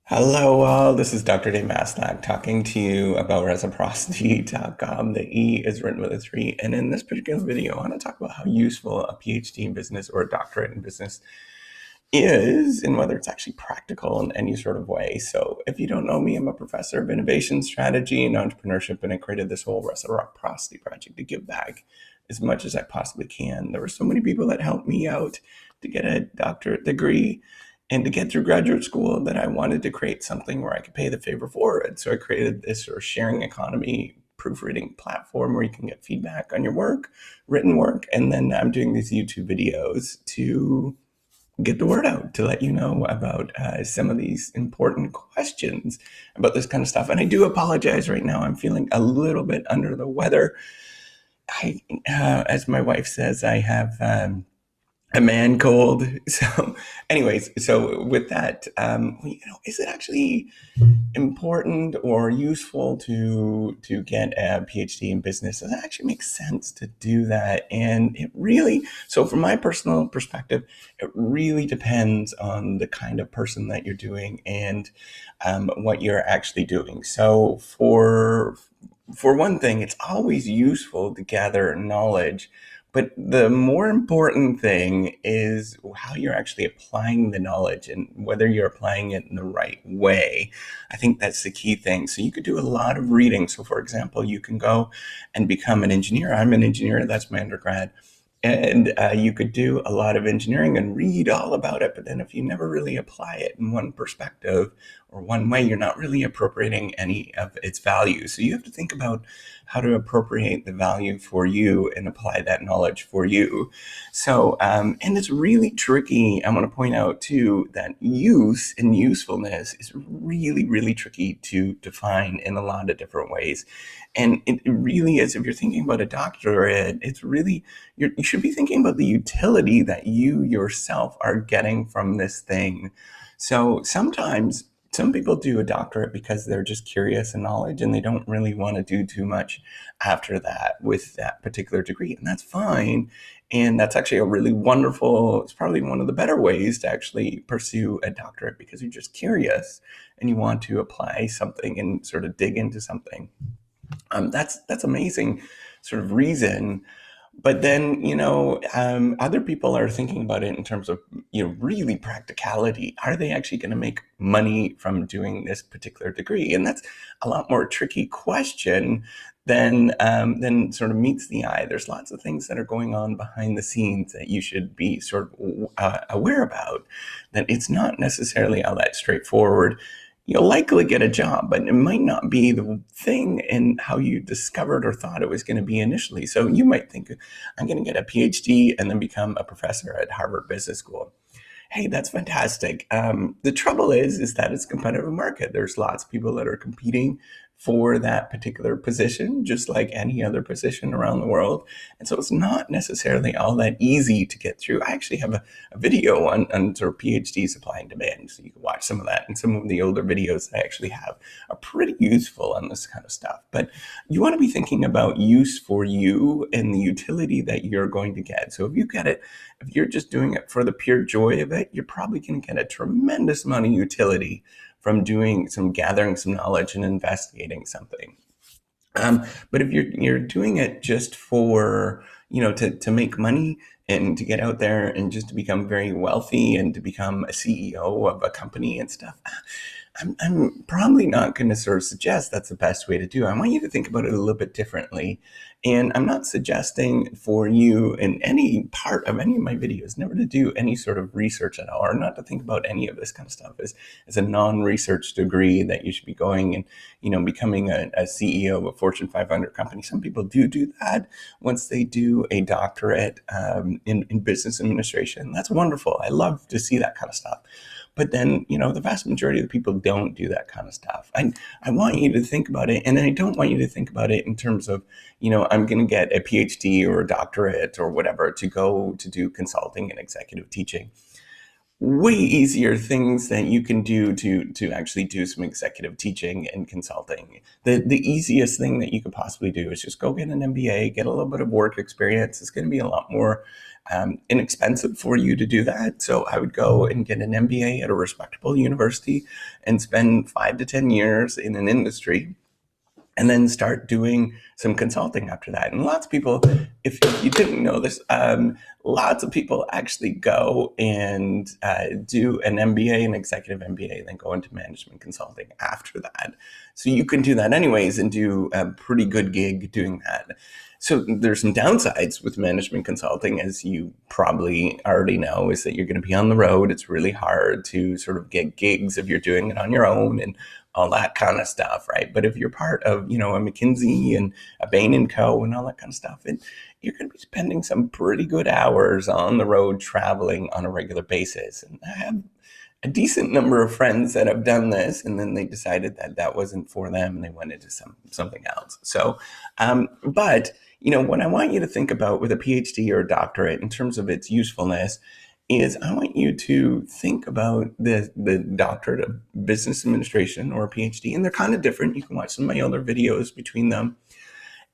Hello, all. This is Dr. Dave Masnack talking to you about reciprocity.com. The E is written with a 3. And in this particular video, I want to talk about how useful a PhD in business or a doctorate in business is and whether it's actually practical in any sort of way. So if you don't know me, I'm a professor of innovation strategy and entrepreneurship, and I created this whole reciprocity project to give back as much as I possibly can. There were so many people that helped me out to get a doctorate degree and to get through graduate school that I wanted to create something where I could pay the favor forward. So I created this sort of sharing economy proofreading platform where you can get feedback on your work, written work, and then I'm doing these YouTube videos to get the word out to let you know about some of these important questions about this kind of stuff. And I do apologize right now. I'm feeling a little bit under the weather. As my wife says, I have a man cold. So, anyways, so with that, is it actually important or useful to get a PhD in business? Does it actually make sense to do that? And it really, so from my personal perspective, it really depends on the kind of person that you're doing and what you're actually doing. So for one thing, it's always useful to gather knowledge, but the more important thing is how you're actually applying the knowledge and whether you're applying it in the right way. I think that's the key thing. So you could do a lot of reading. So for example, you can go and become an engineer. I'm an engineer, that's my undergrad. And you could do a lot of engineering and read all about it. But then if you never really apply it in one perspective or one way, you're not really appropriating any of its value. So you have to think about how to appropriate the value for you and apply that knowledge for you. So, and it's really tricky. I want to point out too that use and usefulness is really, really tricky to define in a lot of different ways. And it really is, if you're thinking about a doctorate, it's really, you should be thinking about the utility that you yourself are getting from this thing. So sometimes some people do a doctorate because they're just curious in knowledge and they don't really want to do too much after that with that particular degree. And that's fine. And that's actually a really wonderful, it's probably one of the better ways to actually pursue a doctorate because you're just curious and you want to apply something and sort of dig into something. That's amazing sort of reason. But then, other people are thinking about it in terms of, really practicality. Are they actually going to make money from doing this particular degree? And that's a lot more tricky question than sort of meets the eye. There's lots of things that are going on behind the scenes that you should be sort of aware about, that it's not necessarily all that straightforward. You'll likely get a job, but it might not be the thing in how you discovered or thought it was going to be initially. So you might think, I'm going to get a PhD and then become a professor at Harvard Business School. Hey, that's fantastic. The trouble is that it's a competitive market. There's lots of people that are competing for that particular position, just like any other position around the world. And so it's not necessarily all that easy to get through. I actually have a video on sort of PhD supply and demand, so you can watch some of that. And some of the older videos that I actually have are pretty useful on this kind of stuff. But you want to be thinking about use for you and the utility that you're going to get. So if you get it, if you're just doing it for the pure joy of it, you're probably going to get a tremendous amount of utility from gathering some knowledge and investigating something. But if you're doing it just for, to make money and to get out there and just to become very wealthy and to become a CEO of a company and stuff, I'm probably not going to sort of suggest that's the best way to do it. I want you to think about it a little bit differently. And I'm not suggesting for you in any part of any of my videos never to do any sort of research at all, or not to think about any of this kind of stuff as a non-research degree that you should be going and, becoming a CEO of a Fortune 500 company. Some people do that once they do a doctorate in business administration. That's wonderful. I love to see that kind of stuff. But then, the vast majority of the people don't do that kind of stuff. I want you to think about it. And I don't want you to think about it in terms of, I'm going to get a PhD or a doctorate or whatever to go to do consulting and executive teaching. Way easier things that you can do to actually do some executive teaching and consulting. The easiest thing that you could possibly do is just go get an MBA, get a little bit of work experience. It's going to be a lot more inexpensive for you to do that. So I would go and get an MBA at a respectable university and spend 5 to 10 years in an industry and then start doing some consulting after that. And lots of people, if you didn't know this, lots of people actually go and do an MBA, an executive MBA, and then go into management consulting after that. So you can do that anyways and do a pretty good gig doing that. So there's some downsides with management consulting, as you probably already know, is that you're going to be on the road. It's really hard to sort of get gigs if you're doing it on your own and all that kind of stuff, right? But if you're part of, a McKinsey and a Bain and Co. and all that kind of stuff, you're going to be spending some pretty good hours on the road traveling on a regular basis. And I have a decent number of friends that have done this, and then they decided that that wasn't for them, and they went into something else. So, but what I want you to think about with a PhD or a doctorate in terms of its usefulness is I want you to think about the doctorate of business administration or a PhD, and they're kind of different. You can watch some of my other videos between them.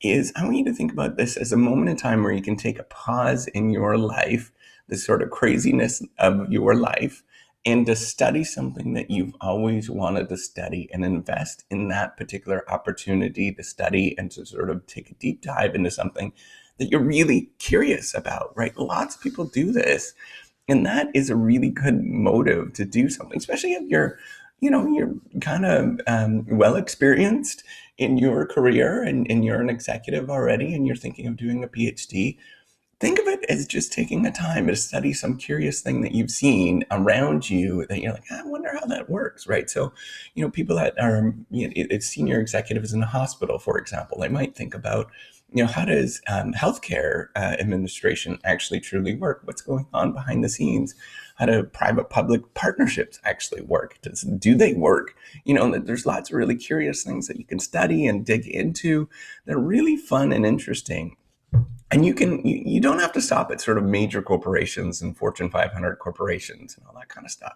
I want you to think about this as a moment in time where you can take a pause in your life, this sort of craziness of your life, and to study something that you've always wanted to study and invest in that particular opportunity to study and to sort of take a deep dive into something that you're really curious about, right? Lots of people do this. And that is a really good motive to do something, especially if you're kind of well experienced in your career and you're an executive already and you're thinking of doing a PhD. Think of it as just taking the time to study some curious thing that you've seen around you that you're like, I wonder how that works, right? So, people that are it's senior executives in a hospital, for example, they might think about, how does healthcare administration actually truly work? What's going on behind the scenes? How do private-public partnerships actually work? Do they work? There's lots of really curious things that you can study and dig into. They're really fun and interesting. And you don't have to stop at sort of major corporations and Fortune 500 corporations and all that kind of stuff.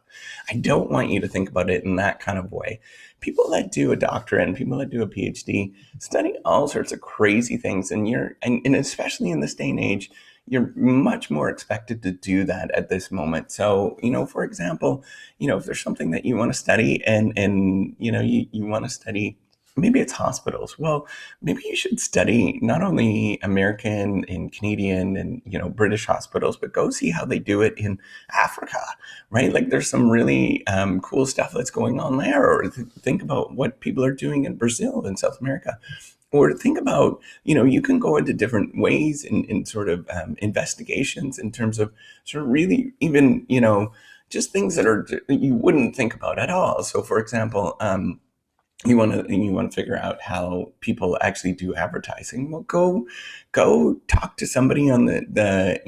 I don't want you to think about it in that kind of way. People that do a doctorate and people that do a PhD study all sorts of crazy things, and especially in this day and age, you're much more expected to do that at this moment. So, for example, if there's something that you want to study and you want to study, maybe it's hospitals. Well, maybe you should study not only American and Canadian and, British hospitals, but go see how they do it in Africa, right? Like there's some really cool stuff that's going on there. Or think about what people are doing in Brazil and South America. Or think about, you can go into different ways in sort of investigations in terms of sort of really even, just things that you wouldn't think about at all. So for example, you want to figure out how people actually do advertising. Well, go talk to somebody on the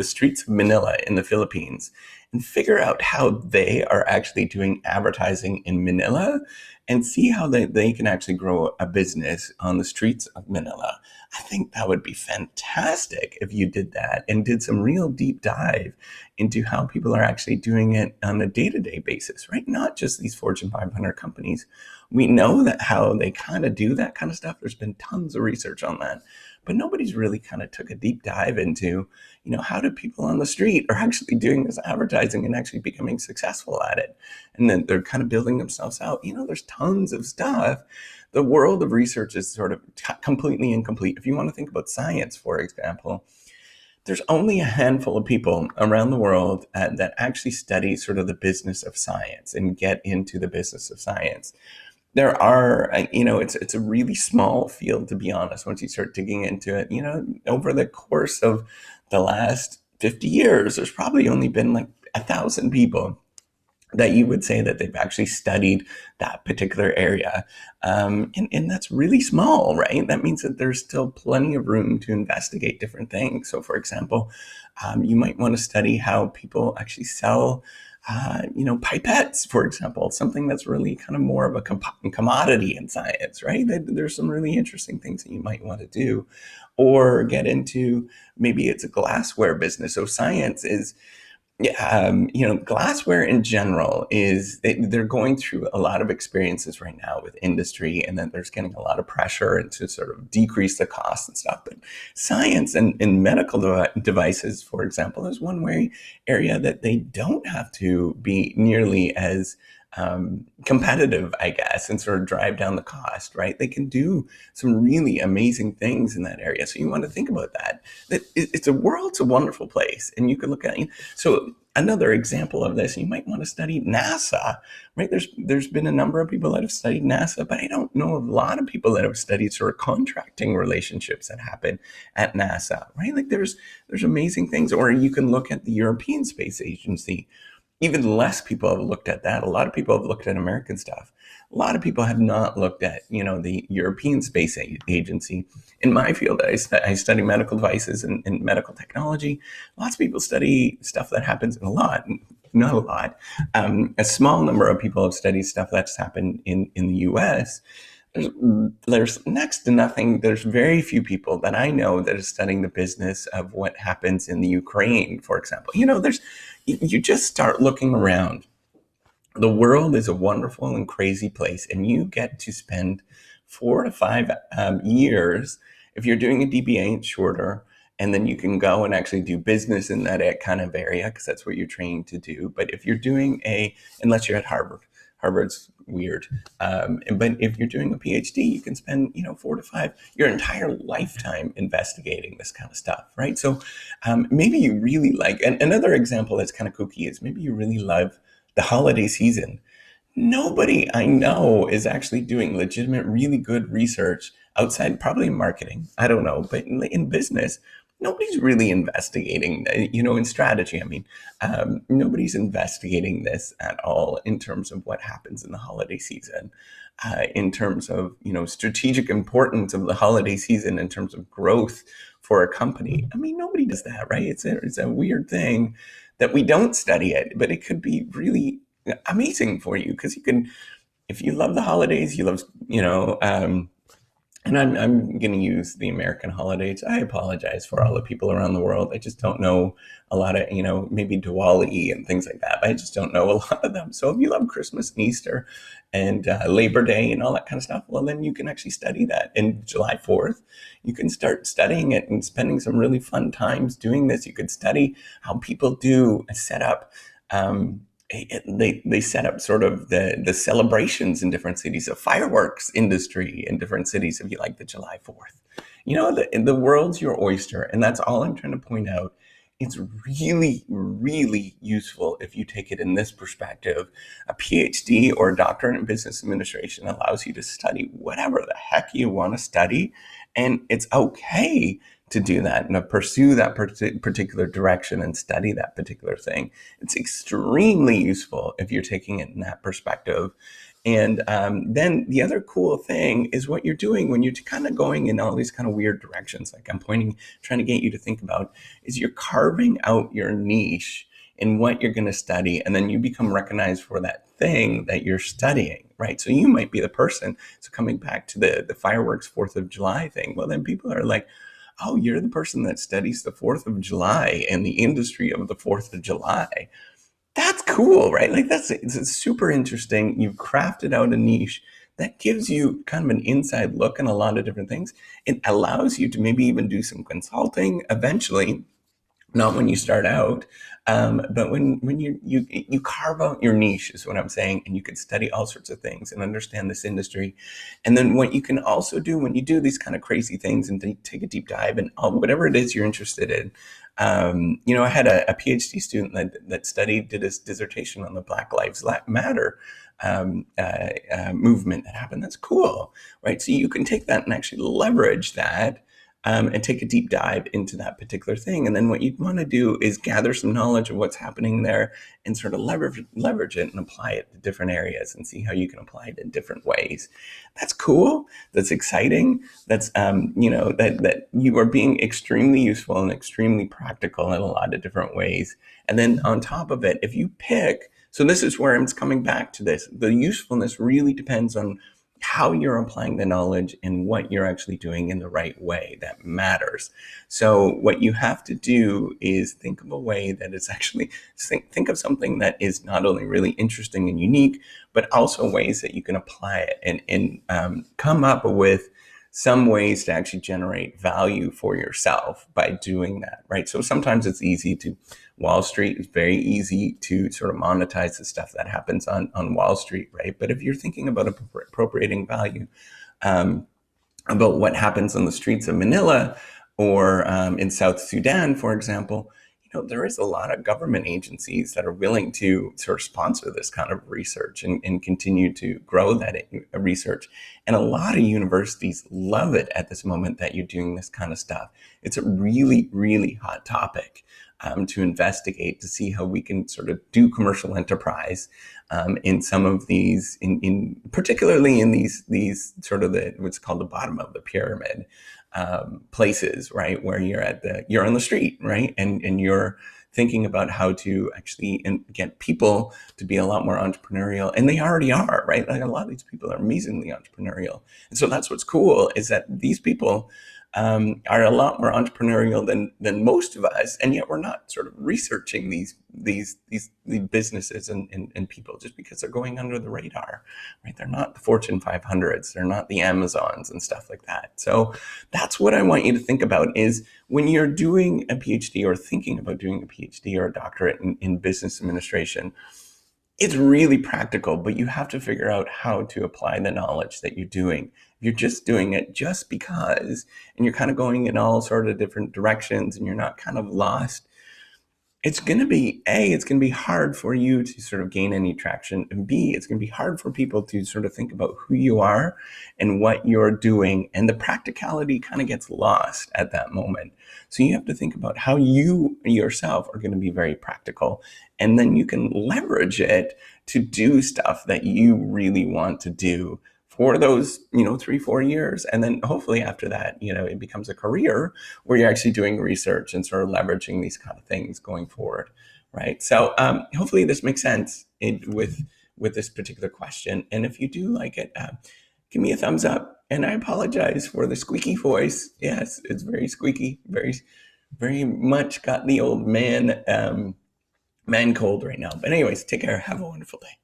streets of Manila in the Philippines and figure out how they are actually doing advertising in Manila and see how they can actually grow a business on the streets of Manila. I think that would be fantastic if you did that and did some real deep dive into how people are actually doing it on a day-to-day basis, right? Not just these Fortune 500 companies. We know that how they kind of do that kind of stuff. There's been tons of research on that, but nobody's really kind of took a deep dive into, how do people on the street are actually doing this advertising and actually becoming successful at it? And then they're kind of building themselves out. There's tons of stuff. The world of research is sort of completely incomplete. If you want to think about science, for example, there's only a handful of people around the world that actually study sort of the business of science and get into the business of science. There are, it's a really small field, to be honest, once you start digging into it. Over the course of the last 50 years, there's probably only been like 1,000 people that you would say that they've actually studied that particular area. And that's really small, right? That means that there's still plenty of room to investigate different things. So for example, you might want to study how people actually sell pipettes, for example, something that's really kind of more of a commodity in science, right? There's some really interesting things that you might want to do, or get into, maybe it's a glassware business. So science is Yeah, glassware in general they're going through a lot of experiences right now with industry, and then there's getting a lot of pressure to sort of decrease the cost and stuff. But science and medical devices, for example, is one area that they don't have to be nearly as competitive, I guess, and sort of drive down the cost, right? They can do some really amazing things in that area. So you want to think about that. It's a world's a wonderful place, and you can look at it. So another example of this, you might want to study NASA, right? There's been a number of people that have studied NASA, but I don't know a lot of people that have studied sort of contracting relationships that happen at NASA, right? Like there's amazing things. Or you can look at the European Space Agency. Even less people have looked at that. A lot of people have looked at American stuff. A lot of people have not looked at, the European Space Agency. In my field, I study medical devices and medical technology. Lots of people study stuff that happens not a lot. A small number of people have studied stuff that's happened in the US. There's next to nothing. There's very few people that I know that are studying the business of what happens in the Ukraine, for example. You just start looking around. The world is a wonderful and crazy place, and you get to spend 4 to 5 years. If you're doing a DBA, it's shorter, and then you can go and actually do business in that kind of area because that's what you're trained to do. But if you're doing unless you're at Harvard's weird. But if you're doing a PhD, you can spend, 4 to 5, your entire lifetime investigating this kind of stuff, right? So maybe you really and another example that's kind of kooky is maybe you really love the holiday season. Nobody I know is actually doing legitimate, really good research outside, probably in marketing. I don't know, but in business, nobody's really investigating, in strategy. I mean, nobody's investigating this at all in terms of what happens in the holiday season, in terms of, strategic importance of the holiday season in terms of growth for a company. I mean, nobody does that, right? It's a weird thing that we don't study it, but it could be really amazing for you because you can, if you love the holidays, you love, and I'm going to use the American holidays. I apologize for all the people around the world. I just don't know a lot of, maybe Diwali and things like that. But I just don't know a lot of them. So if you love Christmas and Easter and Labor Day and all that kind of stuff, well, then you can actually study that. And July 4th, you can start studying it and spending some really fun times doing this. You could study how people do set up they set up sort of the celebrations in different cities, the fireworks industry in different cities, if you like the July 4th. The world's your oyster, and that's all I'm trying to point out. It's really, really useful if you take it in this perspective. A PhD or a doctorate in business administration allows you to study whatever the heck you want to study, and it's okay to do that and to pursue that particular direction and study that particular thing. It's extremely useful if you're taking it in that perspective. And then the other cool thing is what you're doing when you're kind of going in all these kind of weird directions, like I'm trying to get you to think about, is you're carving out your niche in what you're going to study, and then you become recognized for that thing that you're studying, right? So you might be the person. So coming back to the fireworks 4th of July thing, well, then people are like, oh, you're the person that studies the 4th of July and the industry of the 4th of July. That's cool, right? Like it's super interesting. You've crafted out a niche that gives you kind of an inside look in a lot of different things. It allows you to maybe even do some consulting eventually, not when you start out, but when you carve out your niche is what I'm saying, and you can study all sorts of things and understand this industry. And then what you can also do when you do these kind of crazy things and take a deep dive and whatever it is you're interested in. I had a PhD student that did his dissertation on the Black Lives Matter movement that happened. That's cool, right? So you can take that and actually leverage that and take a deep dive into that particular thing. And then what you'd want to do is gather some knowledge of what's happening there and sort of leverage it and apply it to different areas and see how you can apply it in different ways. That's cool. That's exciting. That's, that you are being extremely useful and extremely practical in a lot of different ways. And then on top of it, if you pick, so this is where I'm coming back to this, the usefulness really depends on how you're applying the knowledge and what you're actually doing in the right way that matters. So what you have to do is think of a way that is actually think of something that is not only really interesting and unique, but also ways that you can apply it and come up with some ways to actually generate value for yourself by doing that, right? So sometimes it's easy to Wall Street is very easy to sort of monetize the stuff that happens on Wall Street, right? But if you're thinking about appropriating value, um, about what happens on the streets of Manila or in South Sudan, for example, there is a lot of government agencies that are willing to sort of sponsor this kind of research and continue to grow that research. And a lot of universities love it at this moment that you're doing this kind of stuff. It's a really, really hot topic to investigate, to see how we can sort of do commercial enterprise in some of these, in particularly in these sort of what's called the bottom of the pyramid places, right, where you're on the street, right, and you're thinking about how to actually get people to be a lot more entrepreneurial, and they already are, right? Like a lot of these people are amazingly entrepreneurial, and so that's what's cool is that these people are a lot more entrepreneurial than most of us, and yet we're not sort of researching these businesses and people just because they're going under the radar, right? They're not the Fortune 500s, they're not the Amazons and stuff like that. So that's what I want you to think about is when you're doing a PhD or thinking about doing a PhD or a doctorate in business administration, it's really practical, but you have to figure out how to apply the knowledge that you're doing. If you're just doing it just because, and you're kind of going in all sort of different directions and you're not kind of lost, it's going to be it's going to be hard for you to sort of gain any traction, and B, it's going to be hard for people to sort of think about who you are and what you're doing, and the practicality kind of gets lost at that moment. So you have to think about how you yourself are going to be very practical, and then you can leverage it to do stuff that you really want to do for those 3-4 years, and then hopefully after that it becomes a career where you're actually doing research and sort of leveraging these kind of things going forward, right? So hopefully this makes sense with this particular question, and if you do like it, give me a thumbs up. And I apologize for the squeaky voice. Yes, it's very squeaky, very very much got the old man cold right now. But anyways, take care, have a wonderful day.